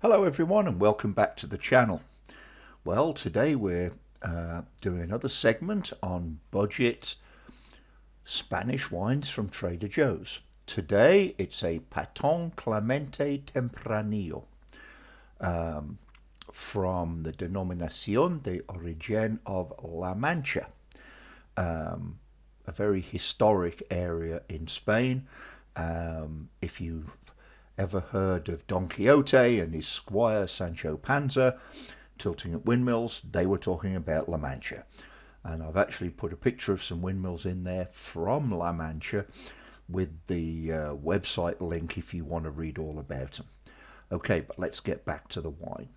Hello everyone and welcome back to the channel. Well, today we're doing another segment on budget Spanish wines from Trader Joe's. Today it's a Paton Clemente Tempranillo from the Denominación de Origen of La Mancha, a very historic area in Spain. If you've ever heard of Don Quixote and his squire Sancho Panza tilting at windmills, they were talking about La Mancha. And I've actually put a picture of some windmills in there from La Mancha with the website link if you want to read all about them. Okay, but let's get back to the wine.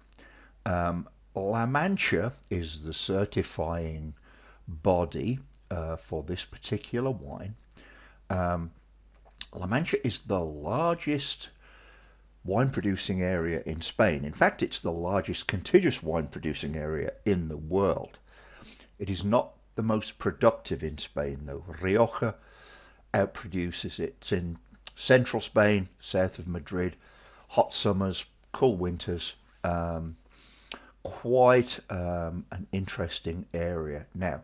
La Mancha is the certifying body for this particular wine. La Mancha is the largest wine producing area in Spain. In fact, it's the largest contiguous wine producing area in the world. It is not the most productive in Spain, though. Rioja outproduces it. It's in central Spain, south of Madrid, hot summers, cool winters. Quite an interesting area. Now,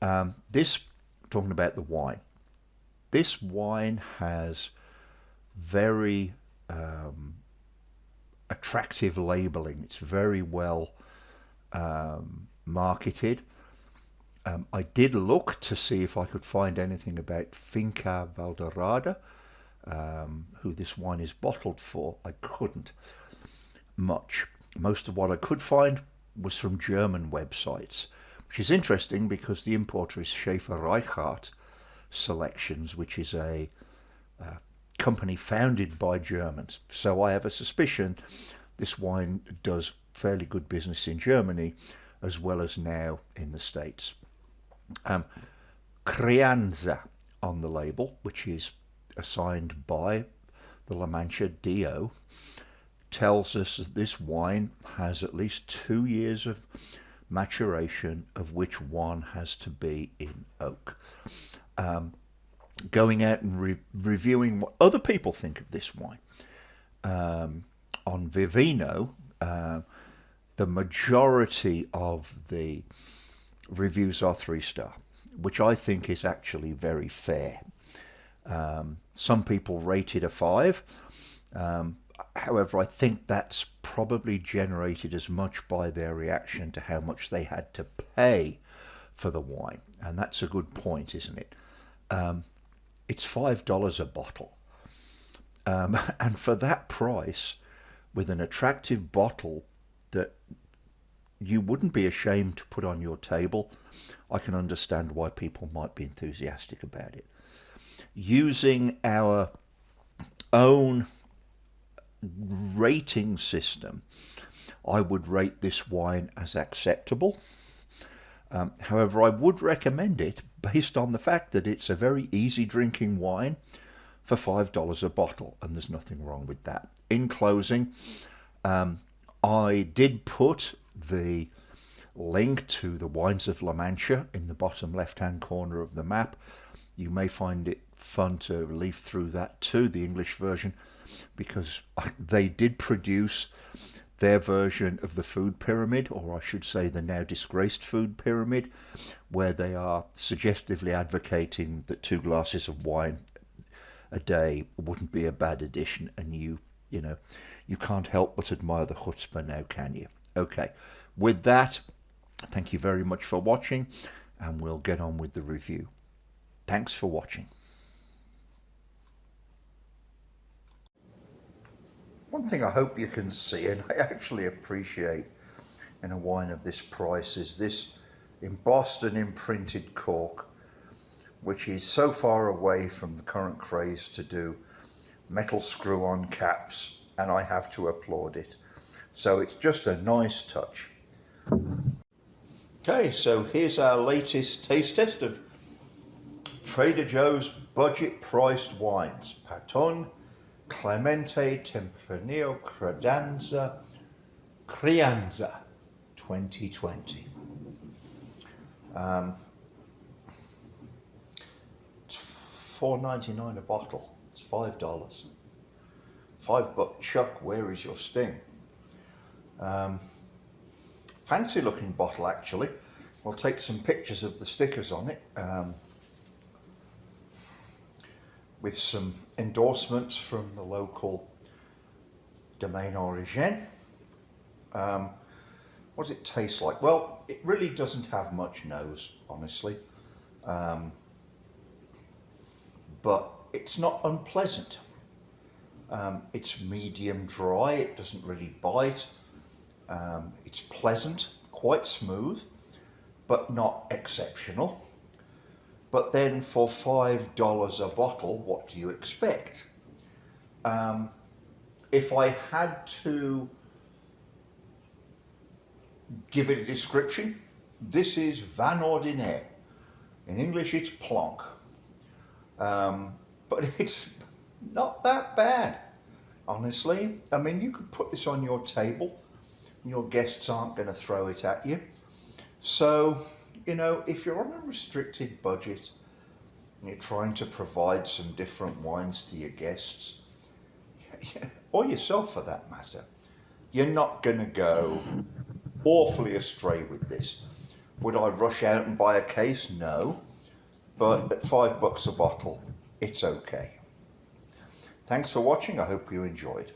talking about the wine, this wine has very attractive labeling. It's very well marketed. I did look to see if I could find anything about Finca Valderrada, who this wine is bottled for. I couldn't much. Most of what I could find was from German websites, which is interesting because the importer is Schaefer Reichhardt Selections, which is a company founded by Germans. So I have a suspicion this wine does fairly good business in Germany as well as now in the States. Crianza on the label, which is assigned by the La Mancha DO, tells us that this wine has at least 2 years of maturation, of which one has to be in oak. Going out and reviewing what other people think of this wine. On Vivino, the majority of the reviews are 3-star, which I think is actually very fair. Some people rate it a 5. However, I think that's probably generated as much by their reaction to how much they had to pay for the wine. And that's a good point, isn't it? It's $5 a bottle. And for that price, with an attractive bottle that you wouldn't be ashamed to put on your table, I can understand why people might be enthusiastic about it. Using our own rating system, I would rate this wine as acceptable. However, I would recommend it based on the fact that it's a very easy drinking wine for $5 a bottle, and there's nothing wrong with that. In closing, I did put the link to the Wines of La Mancha in the bottom left-hand corner of the map. You may find it fun to leaf through that to the English version, because they did produce their version of the food pyramid, or I should say the now disgraced food pyramid, where they are suggestively advocating that 2 glasses of wine a day wouldn't be a bad addition, and you can't help but admire the chutzpah now, can you? Okay, with that, thank you very much for watching, and we'll get on with the review. Thanks for watching. One thing I hope you can see, and I actually appreciate in a wine of this price, is this embossed and imprinted cork, which is so far away from the current craze to do metal screw-on caps, and I have to applaud it. So it's just a nice touch. Okay, so here's our latest taste test of Trader Joe's budget-priced wines. Paton Clemente Temperanillo Crianza 2020. It's $4.99 a bottle. It's $5. $5 Chuck, where is your sting? Fancy looking bottle actually. We'll take some pictures of the stickers on it with some endorsements from the local Domaine Origine. What does it taste like? Well, it really doesn't have much nose, honestly, but it's not unpleasant. It's medium dry, it doesn't really bite. It's pleasant, quite smooth, but not exceptional. But then for $5 a bottle, what do you expect? If I had to give it a description, this is Van Ordinaire. In English, it's plonk. But it's not that bad, honestly. I mean, you could put this on your table, and your guests aren't going to throw it at you. So, you know, if you're on a restricted budget and you're trying to provide some different wines to your guests, or yourself for that matter, you're not going to go awfully astray with this. Would I rush out and buy a case? No. But at $5 a bottle, it's okay. Thanks for watching. I hope you enjoyed.